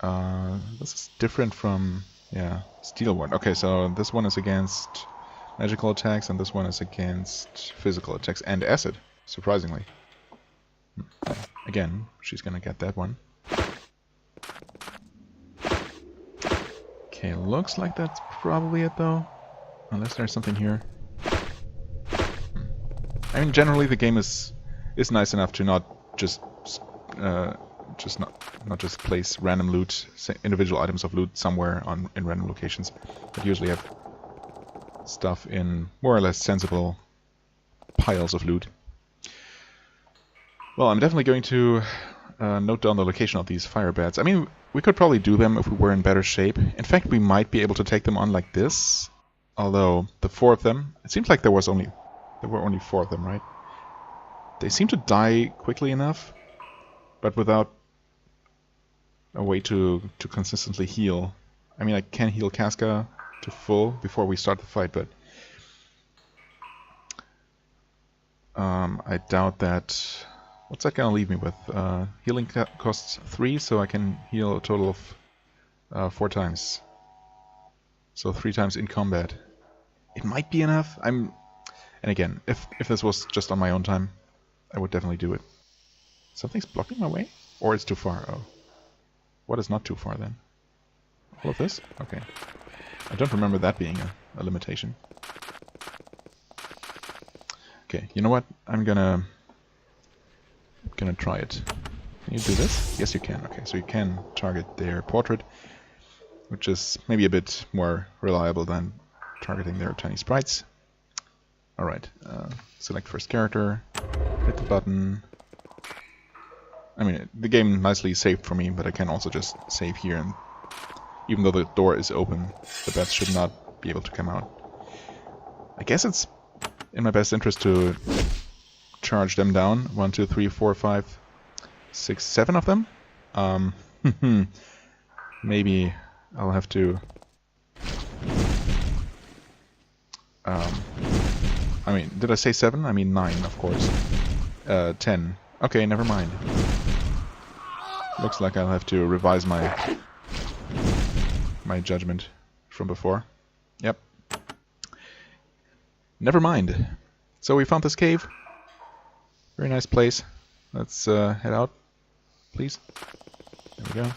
This is different from, yeah, Steel Ward. Okay, so this one is against magical attacks, and this one is against physical attacks and acid, surprisingly. Again, she's gonna get that one. Okay, looks like that's probably it though. Unless there's something here. I mean, generally the game is nice enough to not just not just place random loot, individual items of loot somewhere in random locations, but usually have stuff in more or less sensible piles of loot. Well, I'm definitely going to note down the location of these fire bats. I mean, we could probably do them if we were in better shape. In fact, we might be able to take them on like this. Although the 4 of them, it seems like there were only 4 of them, right? They seem to die quickly enough, but without a way to consistently heal. I mean, I can heal Casca to full before we start the fight, but I doubt that. What's that gonna leave me with? Healing costs 3, so I can heal a total of 4 times. So 3 times in combat. It might be enough. And again, if this was just on my own time, I would definitely do it. Something's blocking my way? Or it's too far? Oh. What is not too far then? All of this? Okay. I don't remember that being a limitation. Okay, you know what? I'm gonna try it. Can you do this? Yes, you can. Okay, so you can target their portrait, which is maybe a bit more reliable than targeting their tiny sprites. Alright, select first character, hit the button. I mean, the game nicely saved for me, but I can also just save here, and even though the door is open, the bats should not be able to come out. I guess it's in my best interest to charge them down. 1, 2, 3, 4, 5, 6, 7 of them. Maybe I'll have to. I mean, did I say 7? I mean 9, of course. 10. Okay, never mind. Looks like I'll have to revise my judgment from before. Yep. Never mind. So we found this cave. Very nice place. Let's head out, please. There we go.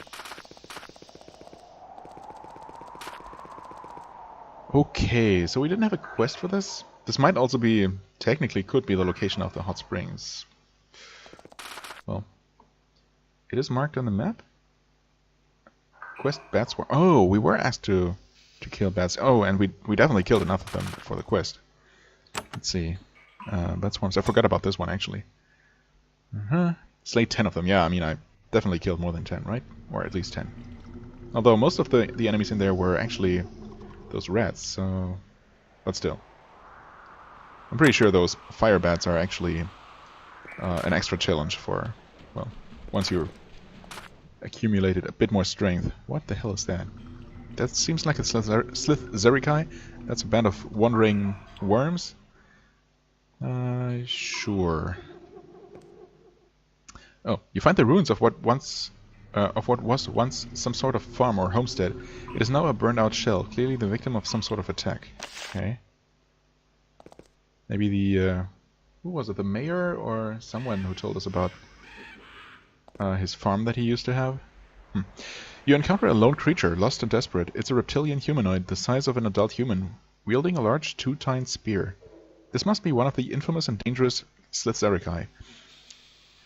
Okay, so we didn't have a quest for this. This might also be, technically could be the location of the hot springs. Well, it is marked on the map. Quest bat swarm. Oh, we were asked to kill bats. Oh, and we definitely killed enough of them for the quest. Let's see. Bat swarms. I forgot about this one actually. Slay 10 of them. Yeah, I mean I definitely killed more than 10, right? Or at least 10. Although most of the enemies in there were actually those rats. So, but still, I'm pretty sure those fire bats are actually an extra challenge for, well, once you're accumulated a bit more strength. What the hell is that? That seems like a Slith Zerikai. That's a band of wandering worms. Sure. Oh, you find the ruins of what was once some sort of farm or homestead. It is now a burned out shell, clearly the victim of some sort of attack. Okay. Maybe the who was it, the mayor or someone who told us about his farm that he used to have? You encounter a lone creature, lost and desperate. It's a reptilian humanoid, the size of an adult human, wielding a large two-tined spear. This must be one of the infamous and dangerous Slithzerikai.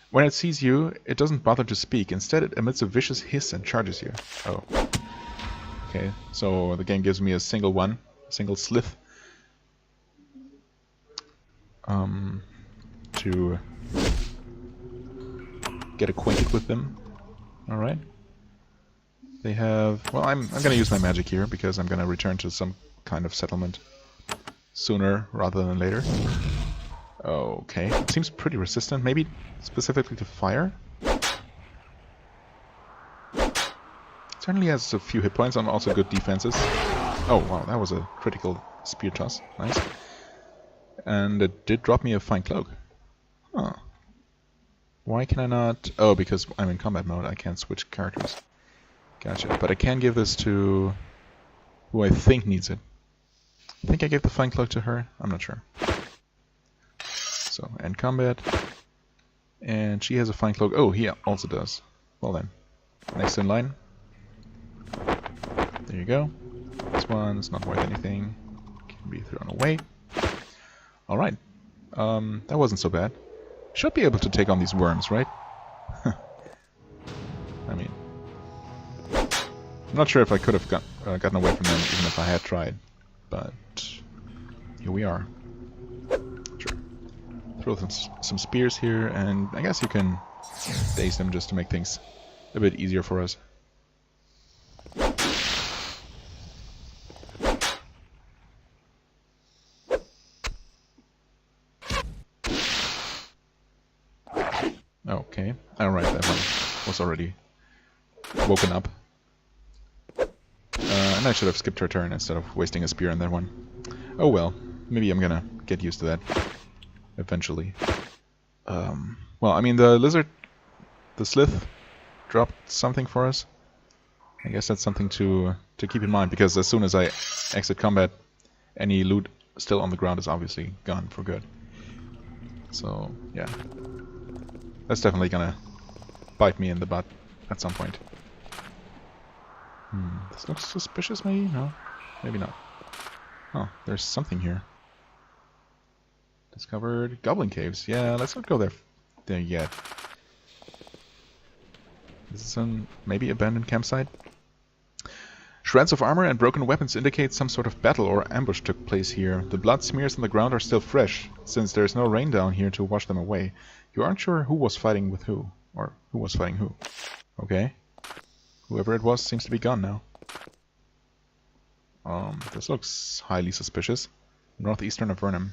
When it sees you, it doesn't bother to speak. Instead, it emits a vicious hiss and charges you. Oh. Okay, so the game gives me a single slith. To get acquainted with them. Alright. They have... Well, I'm gonna use my magic here, because I'm gonna return to some kind of settlement sooner rather than later. Okay, it seems pretty resistant, maybe specifically to fire? Certainly has a few hit points and also good defenses. Oh wow, that was a critical spear toss. Nice. And it did drop me a fine cloak. Huh. Why can I not... Oh, because I'm in combat mode, I can't switch characters. Gotcha. But I can give this to who I think needs it. I think I gave the fine cloak to her. I'm not sure. So, end combat. And she has a fine cloak. Oh, he also does. Well then. Next in line. There you go. This one is not worth anything. Can be thrown away. Alright. That wasn't so bad. Should be able to take on these worms, right? I mean... I'm not sure if I could have gotten away from them even if I had tried. But... here we are. Sure. Throw some spears here, and I guess you can daze them just to make things a bit easier for us. Okay, alright, that one was already woken up. And I should have skipped her turn instead of wasting a spear on that one. Oh well, maybe I'm gonna get used to that eventually. Well, I mean, the Slith dropped something for us. I guess that's something to keep in mind, because as soon as I exit combat, any loot still on the ground is obviously gone for good. So, yeah. That's definitely gonna bite me in the butt at some point. This looks suspicious, maybe? No? Maybe not. Oh, there's something here. Discovered goblin caves. Yeah, let's not go there yet. This is an maybe abandoned campsite. Shreds of armor and broken weapons indicate some sort of battle or ambush took place here. The blood smears on the ground are still fresh, since there's no rain down here to wash them away. You aren't sure who was fighting with who, or who was fighting who. Okay. Whoever it was seems to be gone now. This looks highly suspicious. Northeastern Avernum.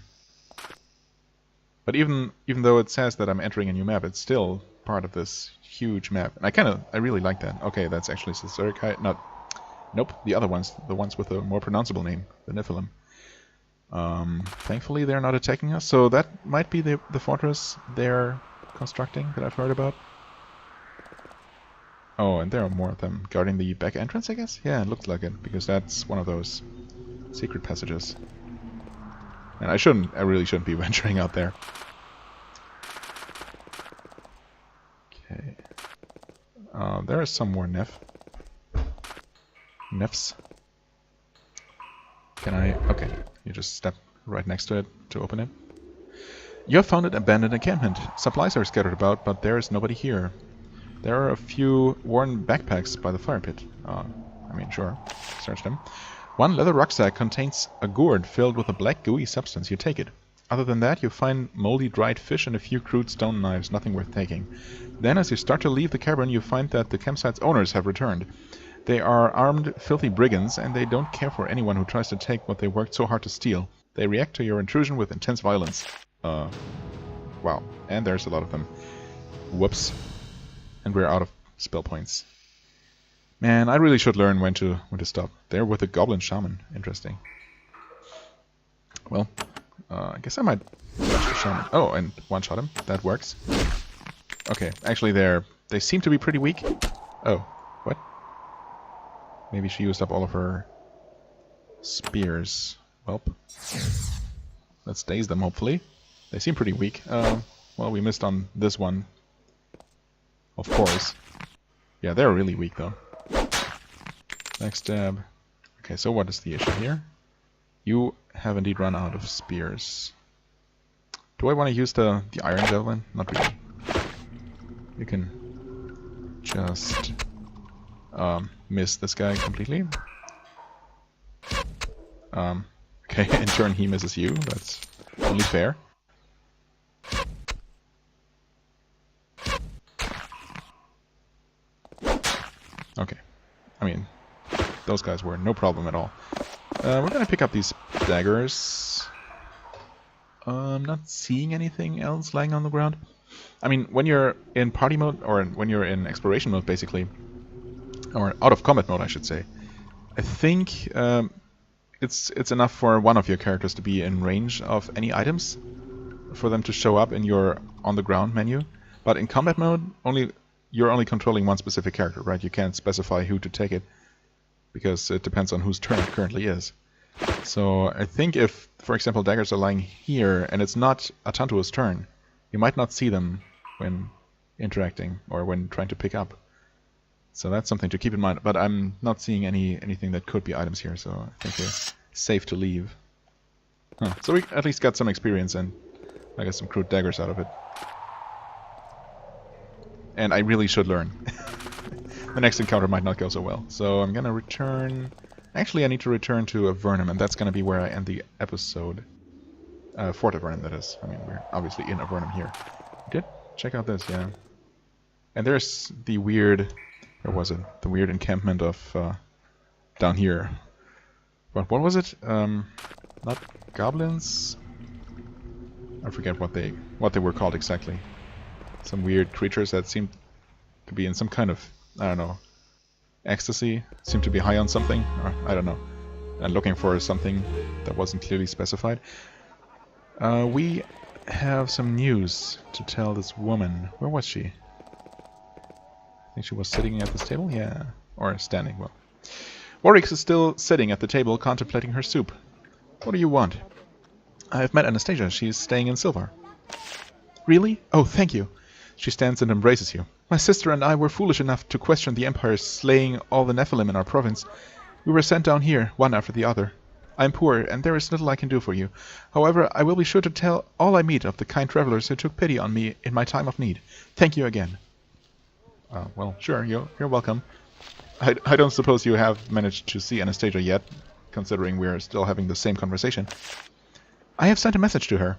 But even though it says that I'm entering a new map, it's still part of this huge map. And I really like that. Okay, that's actually Slithzerikai, nope, the other ones. The ones with a more pronounceable name, the Nephilim. Thankfully they're not attacking us, so that might be the fortress they're constructing that I've heard about. Oh, and there are more of them guarding the back entrance, I guess? Yeah, it looks like it, because that's one of those secret passages. And I really shouldn't be venturing out there. Okay. There is some more Nefs. Can I... Okay, you just step right next to it to open it. You have found an abandoned encampment. Supplies are scattered about, but there is nobody here. There are a few worn backpacks by the fire pit. I mean, sure. Search them. One leather rucksack contains a gourd filled with a black gooey substance. You take it. Other than that, you find moldy dried fish and a few crude stone knives. Nothing worth taking. Then, as you start to leave the cavern, you find that the campsite's owners have returned. They are armed, filthy brigands, and they don't care for anyone who tries to take what they worked so hard to steal. They react to your intrusion with intense violence. Wow. And there's a lot of them. Whoops. And we're out of spell points. Man, I really should learn when to stop. They're with a goblin shaman. Interesting. Well, I guess I might rush the shaman. Oh, and one-shot him. That works. Okay, actually they seem to be pretty weak. Oh, what? Maybe she used up all of her spears. Welp. Let's daze them, hopefully. They seem pretty weak. Well, we missed on this one. Of course. Yeah, they're really weak, though. Backstab. Okay, so what is the issue here? You have indeed run out of spears. Do I want to use the iron javelin? Not really. You can just miss this guy completely. Okay, in turn he misses you. That's only fair. Okay. I mean, those guys were no problem at all. We're gonna pick up these daggers. I'm not seeing anything else lying on the ground. I mean, when you're in party mode, or when you're in exploration mode, basically, or out of combat mode, I should say, I think it's enough for one of your characters to be in range of any items, for them to show up in your on-the-ground menu. But in combat mode, you're only controlling one specific character, right? You can't specify who to take it, because it depends on whose turn it currently is. So I think if, for example, daggers are lying here, and it's not Atantua's turn, you might not see them when interacting, or when trying to pick up. So that's something to keep in mind, but I'm not seeing anything that could be items here, so I think we're safe to leave. Huh. So we at least got some experience, and I got some crude daggers out of it. And I really should learn. The next encounter might not go so well. So I'm gonna return... Actually, I need to return to Avernum, and that's gonna be where I end the episode. Fort Avernum, that is. I mean, we're obviously in Avernum here. We did check out this, yeah. And there's the weird... Where was it? The weird encampment of... down here. But what was it? Not goblins? I forget what they were called exactly. Some weird creatures that seemed to be in some kind of, I don't know, ecstasy. Seemed to be high on something, or I don't know. And looking for something that wasn't clearly specified. We have some news to tell this woman. Where was she? I think she was sitting at this table? Yeah. Or standing, well. Warwick is still sitting at the table contemplating her soup. What do you want? I have met Anastasia. She's staying in Silvar. Really? Oh, thank you. She stands and embraces you. My sister and I were foolish enough to question the Empire slaying all the Nephilim in our province. We were sent down here, one after the other. I am poor, and there is little I can do for you. However, I will be sure to tell all I meet of the kind travelers who took pity on me in my time of need. Thank you again. Well, sure, you're welcome. I don't suppose you have managed to see Anastasia yet, considering we're still having the same conversation. I have sent a message to her.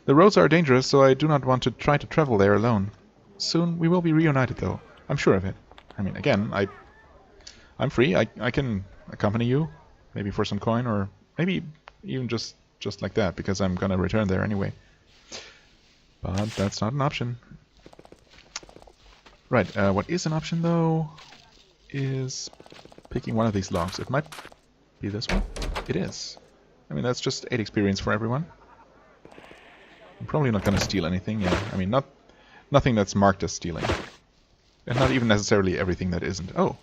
The roads are dangerous, so I do not want to try to travel there alone. Soon we will be reunited, though. I'm sure of it. I mean, again, I'm free. I can accompany you, maybe for some coin, or maybe even just like that, because I'm gonna return there anyway. But that's not an option. Right, what is an option, though, is picking one of these logs. It might be this one. It is. I mean, that's just 8 experience for everyone. I'm probably not going to steal anything, yeah. I mean, nothing that's marked as stealing. And not even necessarily everything that isn't. Oh,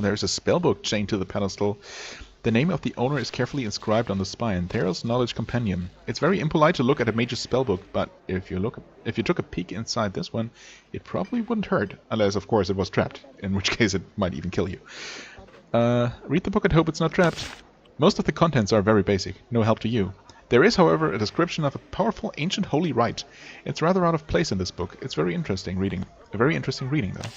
there's a spellbook chained to the pedestal. The name of the owner is carefully inscribed on the spine. Theros Knowledge Compendium. It's very impolite to look at a mage's spellbook, but if you took a peek inside this one, it probably wouldn't hurt. Unless, of course, it was trapped, in which case it might even kill you. Read the book and hope it's not trapped. Most of the contents are very basic, no help to you. There is, however, a description of a powerful ancient holy rite. It's rather out of place in this book. It's very interesting reading. A very interesting reading, though.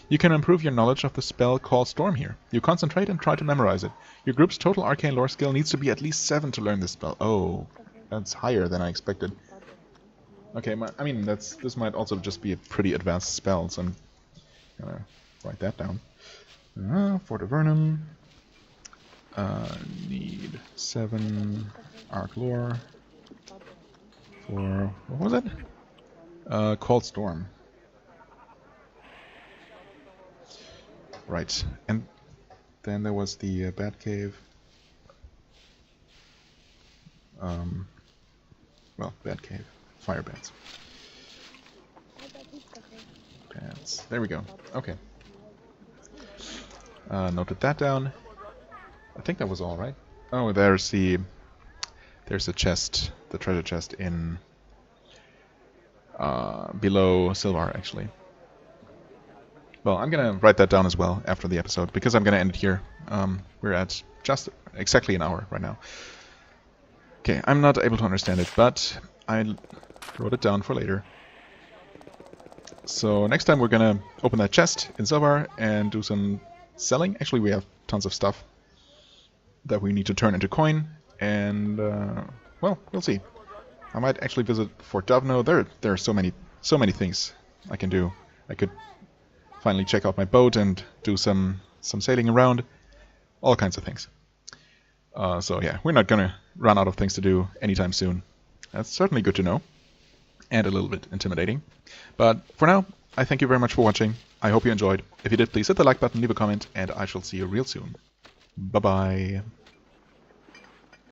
You can improve your knowledge of the spell called Storm here. You concentrate and try to memorize it. Your group's total arcane lore skill needs to be at least 7 to learn this spell. Oh, that's higher than I expected. Okay, I mean, this might also just be a pretty advanced spell, so I'm gonna write that down. Fort Avernum. Need 7 arc lore for, what was it? Called Storm. Right, and then there was the Bat Cave. Well, Bat Cave. Fire bats. Bats. There we go. Okay. Noted that down. I think that was all, right? Oh, there's the chest, the treasure chest in below Silvar, actually. Well, I'm gonna write that down as well after the episode, because I'm gonna end it here. We're at just exactly an hour right now. Okay, I'm not able to understand it, but I wrote it down for later. So next time we're gonna open that chest in Zovar and do some selling. Actually, we have tons of stuff that we need to turn into coin, and well, we'll see. I might actually visit Fort Dovno. There are so many things I can do. I could finally check out my boat and do some sailing around, all kinds of things. So yeah, we're not gonna run out of things to do anytime soon. That's certainly good to know, and a little bit intimidating. But for now, I thank you very much for watching. I hope you enjoyed. If you did, please hit the like button, leave a comment, and I shall see you real soon. Bye-bye.